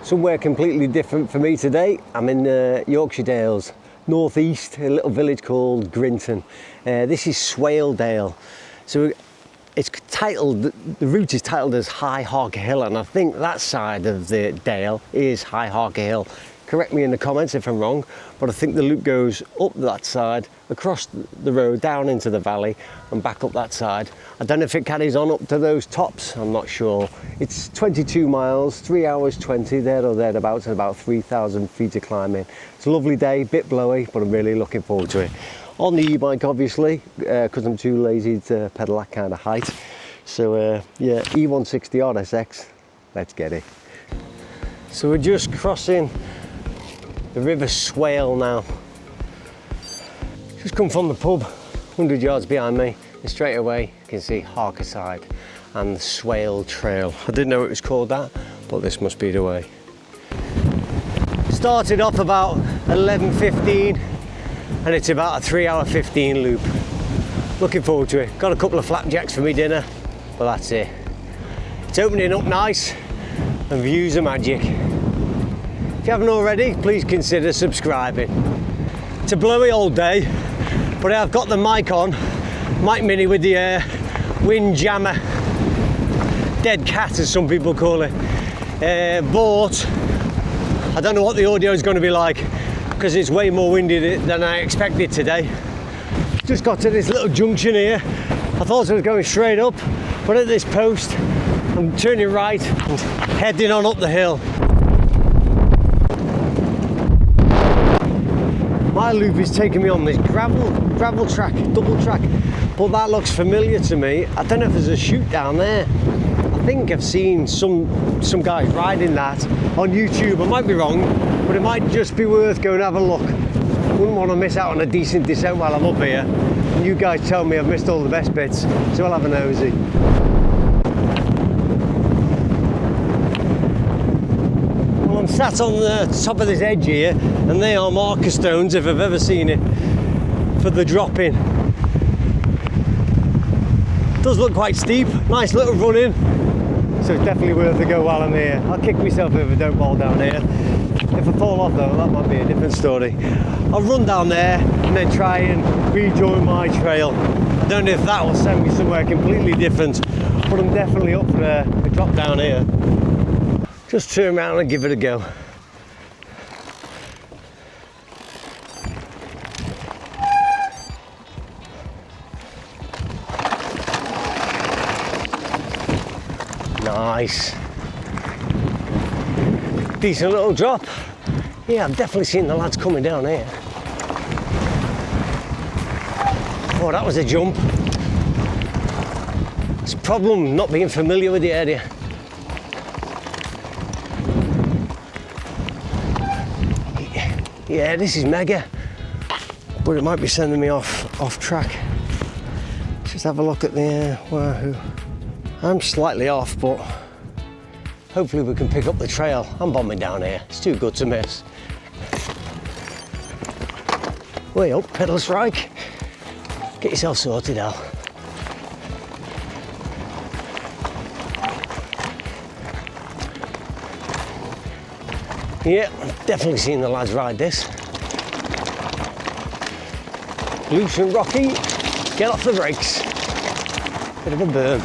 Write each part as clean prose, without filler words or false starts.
Somewhere completely different for me today. I'm in Yorkshire Dales, northeast, a little village called Grinton. This is Swale Dale. So it's titled, the route is titled as High Harker Hill, and I think that side of the dale is High Harker Hill. Correct me in the comments if I'm wrong, but I think the loop goes up that side, across the road, down into the valley and back up that side. I don't know if it carries on up to those tops, I'm not sure. It's 22 miles, 3 hours 20, there or thereabouts, and about 3,000 feet of climbing. It's a lovely day, bit blowy, but I'm really looking forward to it. On the e-bike, obviously, because I'm too lazy to pedal that kind of height. So yeah, E160 RSX, let's get it. So we're just crossing the River Swale now. Just come from the pub, 100 yards behind me, and straight away you can see Harkerside and the Swale Trail. I didn't know it was called that, but this must be the way. Started off about 11:15, and it's about a 3 hour 15 loop. Looking forward to it. Got a couple of flapjacks for me dinner, but that's it. It's opening up nice, and views are magic. If you haven't already, please consider subscribing. It's a blowy old day, but I've got the mic on, mic mini with the wind jammer, dead cat as some people call it. But I don't know what the audio is going to be like because it's way more windy than I expected today. Just got to this little junction here. I thought I was going straight up, but at this post, I'm turning right and heading on up the hill. My loop is taking me on this gravel track, double track, but that looks familiar to me. I don't know if there's a chute down there. I think I've seen some guys riding that on YouTube. I might be wrong, but it might just be worth going to have a look. Wouldn't want to miss out on a decent descent while I'm up here. And you guys tell me I've missed all the best bits, so I'll have a nosy. I'm sat on the top of this edge here, and they are marker stones if I've ever seen it for the drop-in. Does look quite steep, nice little run in, so it's definitely worth a go while I'm here. I'll kick myself if I don't fall down here. If I fall off though, that might be a different story. I'll run down there and then try and rejoin my trail. I don't know if that will send me somewhere completely different, but I'm definitely up for a drop down here. Just turn around and give it a go. Nice. Decent little drop. Yeah, I've definitely seen the lads coming down here. Oh, that was a jump. It's a problem not being familiar with the area. Yeah, this is mega, but it might be sending me off track. Just have a look at the wahoo. I'm slightly off, but hopefully we can pick up the trail. I'm bombing down here. It's too good to miss. Way up, pedal strike. Get yourself sorted out. Yeah, I've definitely seen the lads ride this. Loose and rocky, get off the brakes. Bit of a burn.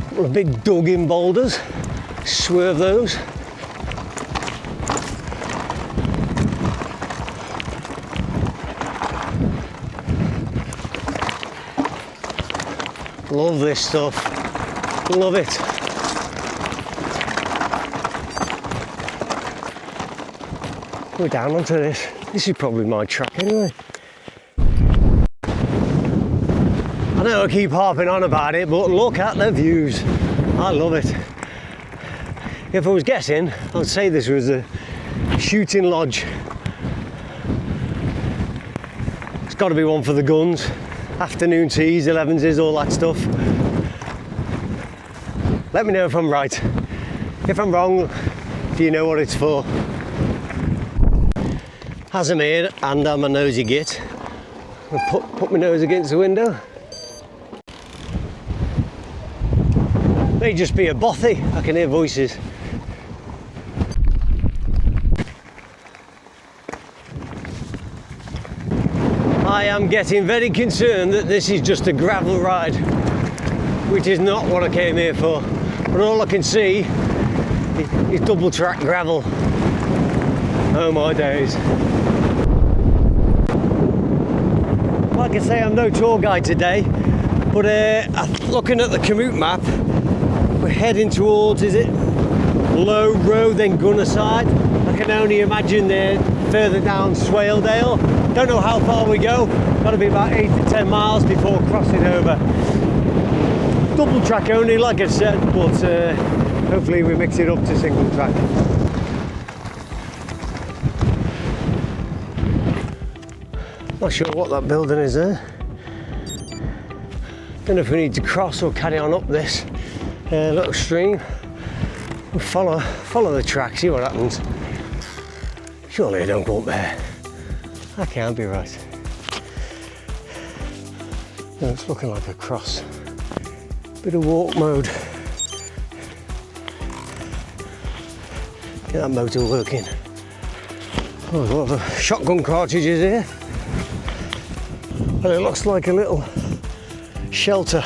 Couple of big dug-in boulders, swerve those. Love this stuff, love it. We're down onto this. This is probably my track anyway. I know I keep harping on about it, but look at the views. I love it. If I was guessing, I'd say this was a shooting lodge. It's got to be one for the guns. Afternoon teas, 11s, all that stuff. Let me know if I'm right. If I'm wrong, Do you know what it's for? As I'm here and I'm a nosy git, I'll put my nose against the window. May just be a bothy, I can hear voices. I am getting very concerned that this is just a gravel ride, which is not what I came here for. But all I can see is double track gravel. Oh my days. Like I say, I'm no tour guide today, but looking at the Komoot map, we're heading towards, is it Low Road, then Gunnerside? I can only imagine they're further down Swale Dale. Don't know how far we go, got to be about 8 to 10 miles before crossing over. Double track only, like I said, but hopefully we mix it up to single track. Not sure what that building is there. Don't know if we need to cross or carry on up this little stream. We'll follow the track, see what happens. Surely I don't go up there. That can't be right. No, it's looking like a cross. Bit of walk mode. Get that motor working. Oh, there's a lot of shotgun cartridges here. And it looks like a little shelter.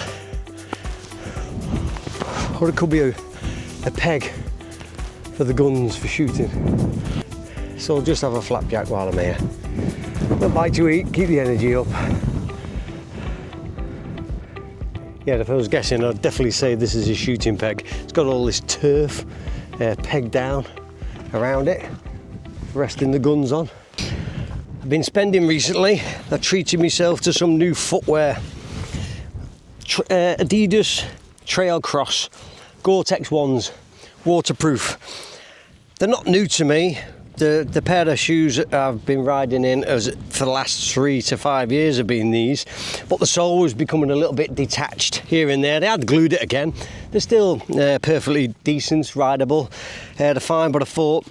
Or it could be a peg for the guns for shooting. So I'll just have a flapjack while I'm here. A bite to eat, keep the energy up. Yeah, if I was guessing, I'd definitely say this is a shooting peg. It's got all this turf pegged down around it, resting the guns on. I've been spending recently, I've treated myself to some new footwear. Adidas Trail Cross, Gore-Tex ones, waterproof. They're not new to me. The pair of shoes that I've been riding in for the last 3 to 5 years have been these, but the sole was becoming a little bit detached here and there. They had glued it again. They're still perfectly decent, rideable, they're fine, but I thought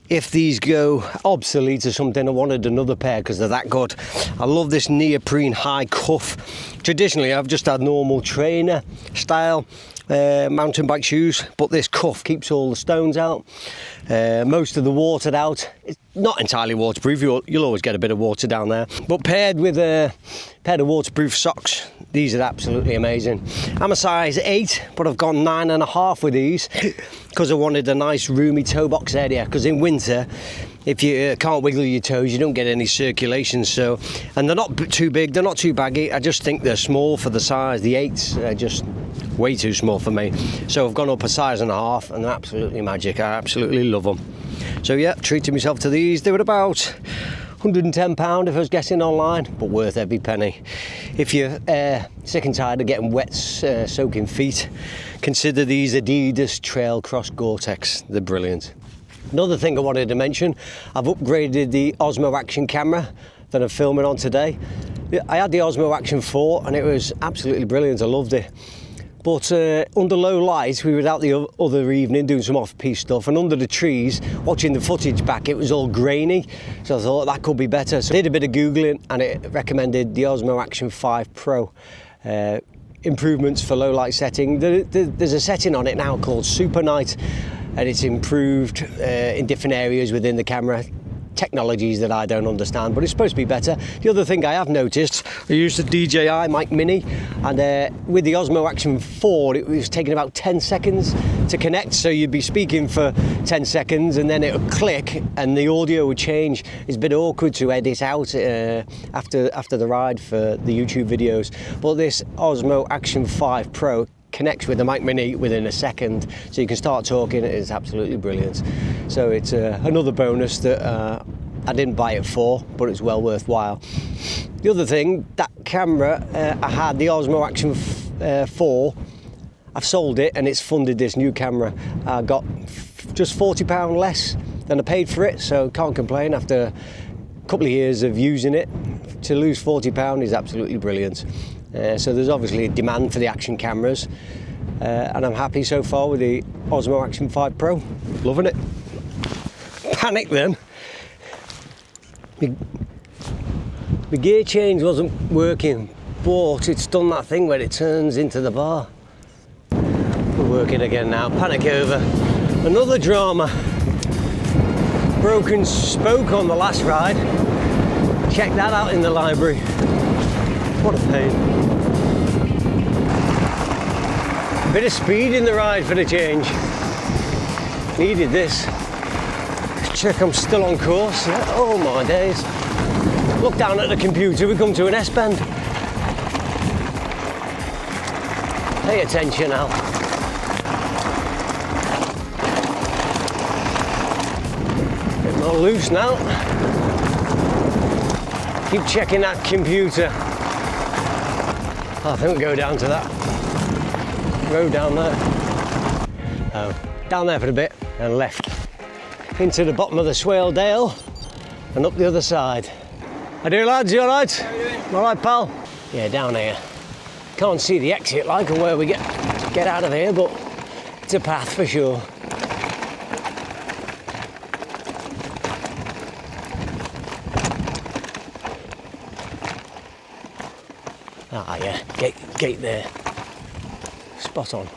if these go obsolete or something, I wanted another pair because they're that good. I love this neoprene high cuff. Traditionally, I've just had normal trainer style mountain bike shoes, but this cuff keeps all the stones out. Most of the watered out. It's not entirely waterproof, you'll always get a bit of water down there, but paired with a pair of waterproof socks, these are absolutely amazing. I'm a size 8, but I've gone 9.5 with these because I wanted a nice roomy toe box area, because in winter if you can't wiggle your toes you don't get any circulation. So, and they're not too big, they're not too baggy, I just think they're small for the size. The 8s are just way too small for me, so I've gone up a size and a half, and they're absolutely magic. I absolutely love them. So yeah, treated myself to these. They were about £110 if I was guessing online, but worth every penny. If you're sick and tired of getting wet, soaking feet, consider these Adidas Trail Cross Gore-Tex. They're brilliant. Another thing I wanted to mention, I've upgraded the Osmo Action camera that I'm filming on today. I had the Osmo Action 4 and it was absolutely brilliant, I loved it. But under low light, we were out the other evening doing some off-piste stuff, and under the trees, watching the footage back, it was all grainy. So I thought that could be better. So I did a bit of Googling and it recommended the Osmo Action 5 Pro. Improvements for low light setting. There's a setting on it now called Super Night, and it's improved in different areas within the camera. Technologies that I don't understand, but it's supposed to be better. The other thing I have noticed, I used the DJI Mic Mini, and with the Osmo Action 4 it was taking about 10 seconds to connect, so you'd be speaking for 10 seconds and then it would click and the audio would change. It's a bit awkward to edit out after the ride for the YouTube videos, but this Osmo Action 5 Pro connects with the Mic Mini within a second, so you can start talking. It's absolutely brilliant. So it's another bonus that I didn't buy it for, but it's well worthwhile. The other thing, that camera I had, the Osmo Action 4, I've sold it and it's funded this new camera. I got just £40 less than I paid for it, so can't complain after a couple of years of using it. To lose £40 is absolutely brilliant. So there's obviously a demand for the action cameras, and I'm happy so far with the Osmo Action 5 Pro, loving it. panicked then. The gear change wasn't working, but it's done that thing where it turns into the bar. We're working again now, panic over. Another drama. Broken spoke on the last ride. Check that out in the library. What a pain. A bit of speed in the ride for the change. Needed this. Check I'm still on course. Oh my days. Look down at the computer, we come to an S-bend. Pay attention now. Bit more loose now. Keep checking that computer. I think we'll go down to that road down there. Oh, down there for a bit and left into the bottom of the Swale Dale and up the other side. How do you lads, you alright? How are you doing? Alright pal? Yeah, down here. Can't see the exit like or where we get out of here, but it's a path for sure. Ah yeah, gate there. Spot on.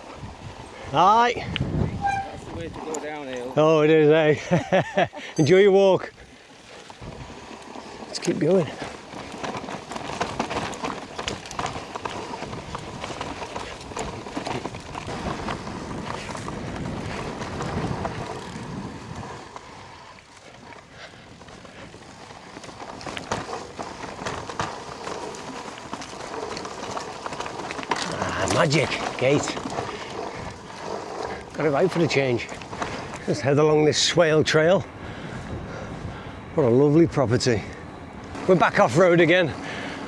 Alright. That's the way to go downhill. Oh it is, eh? Enjoy your walk. Let's keep going. Magic gate. Got it right for the change. Just head along this Swale trail. What a lovely property. We're back off road again.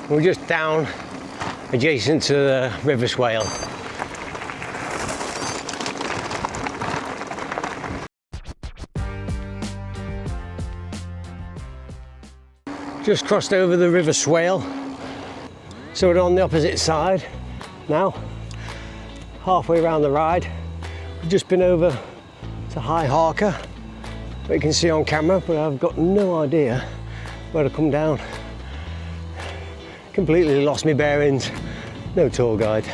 We're just down adjacent to the River Swale. Just crossed over the River Swale. So we're on the opposite side now. Halfway around the ride. We've just been over to High Harker, what you can see on camera, but I've got no idea where to come down. Completely lost my bearings. No tour guide.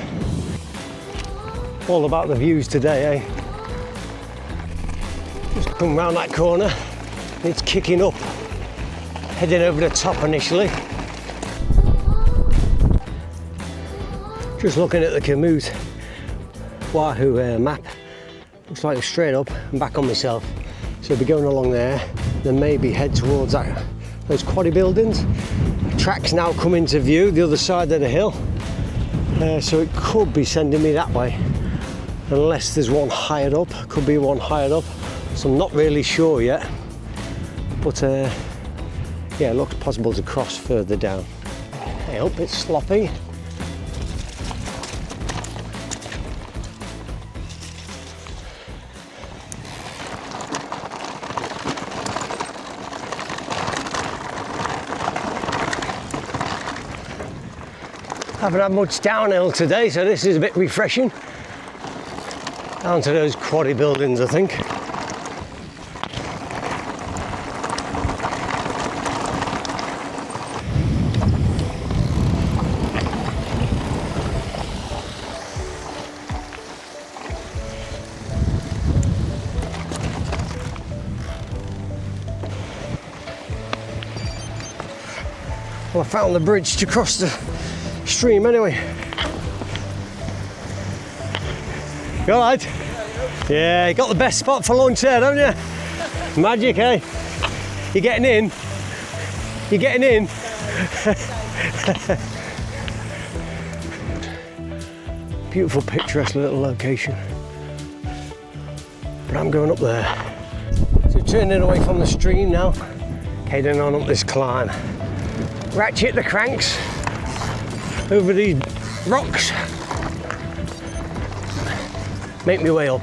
All about the views today, eh? Just come round that corner, and it's kicking up. Heading over the top initially. Just looking at the Komoot map, looks like straight up and back on myself. So I'll be going along there, then maybe head towards those quaddy buildings. Tracks now come into view, the other side of the hill. So it could be sending me that way, unless there's one higher up, could be one higher up. So I'm not really sure yet, but yeah, it looks possible to cross further down. I hope it's sloppy. Haven't had much downhill today, so this is a bit refreshing. Down to those quaddy buildings, I think. Well, I found the bridge to cross the stream anyway. You alright? Yeah, you got the best spot for lunch there, don't you? Magic, eh? You're getting in? You're getting in? Beautiful, picturesque little location. But I'm going up there. So turning away from the stream now, heading on up this climb. Ratchet the cranks over these rocks. Make my way up.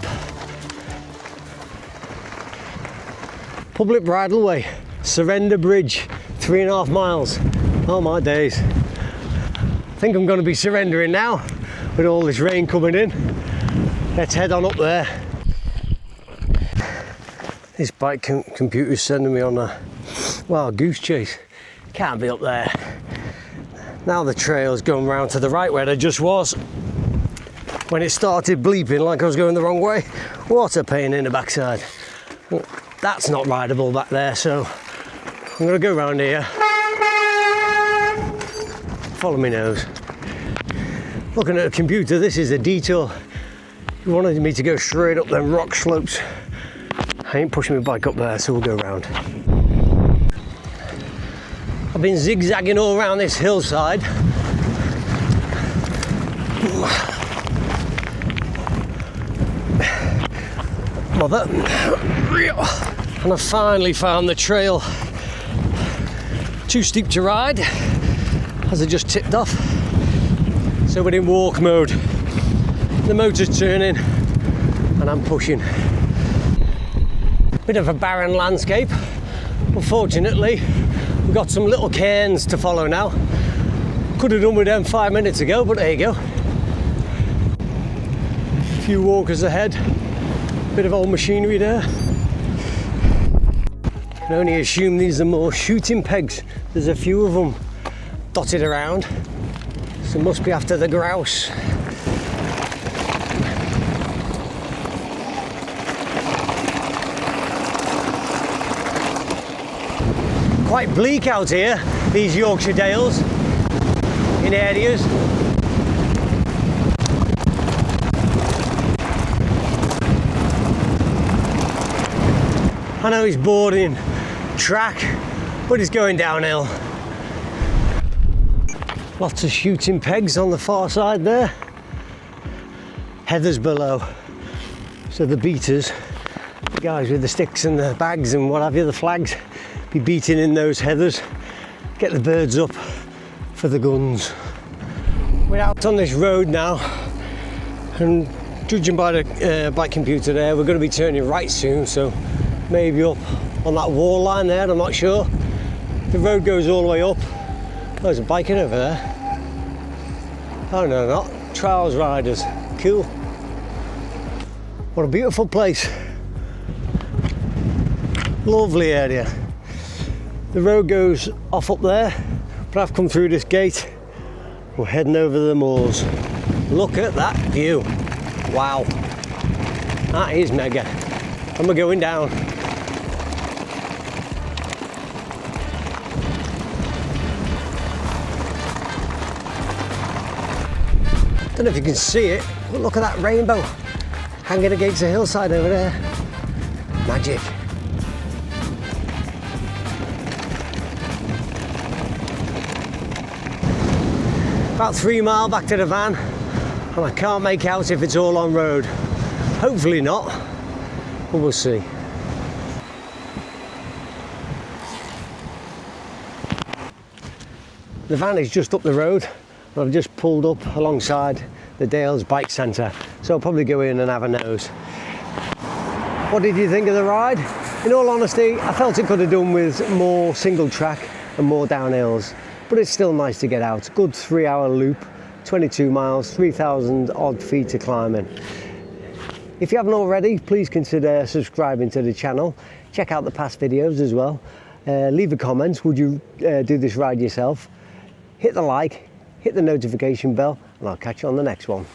Public bridleway, Surrender Bridge, 3.5 miles. Oh my days. I think I'm going to be surrendering now with all this rain coming in. Let's head on up there. This bike computer's sending me on a wild goose chase. Can't be up there. Now the trail's going round to the right where there just was. When it started bleeping like I was going the wrong way, what a pain in the backside. Well, that's not rideable back there, so I'm going to go round here. Follow me nose. Looking at the computer, this is a detour. He wanted me to go straight up them rock slopes. I ain't pushing my bike up there, so we'll go round. I've been zigzagging all around this hillside. Mother. And I finally found the trail. Too steep to ride, as I just tipped off. So we're in walk mode. The motor's turning and I'm pushing. Bit of a barren landscape. Unfortunately, we've got some little cairns to follow now. Could have done with them 5 minutes ago, but there you go. A few walkers ahead. Bit of old machinery there. I can only assume these are more shooting pegs. There's a few of them dotted around. So it must be after the grouse. Quite bleak out here, these Yorkshire Dales, in areas. I know he's boarding track, but he's going downhill. Lots of shooting pegs on the far side there. Heathers below. So the beaters, the guys with the sticks and the bags and what have you, the flags, be beating in those heathers, get the birds up for the guns. We're out on this road now, and judging by the bike computer there, we're going to be turning right soon, so maybe up on that wall line there, I'm not sure. The road goes all the way up. Oh, there's a biking over there. Oh no, not. Trials riders. Cool. What a beautiful place. Lovely area. The road goes off up there, but I've come through this gate. We're heading over the moors. Look at that view. Wow. That is mega. And we're going down. Don't know if you can see it, but look at that rainbow hanging against the hillside over there. Magic. About 3 miles back to the van, and I can't make out if it's all on road. Hopefully not, but we'll see. The van is just up the road, and I've just pulled up alongside the Dales Bike Centre, so I'll probably go in and have a nose. What did you think of the ride? In all honesty, I felt it could have done with more single track and more downhills, but it's still nice to get out. Good 3-hour loop, 22 miles, 3,000 odd feet to climb in. If you haven't already, please consider subscribing to the channel. Check out the past videos as well. Leave a comment, would you do this ride yourself? Hit the like, hit the notification bell, and I'll catch you on the next one.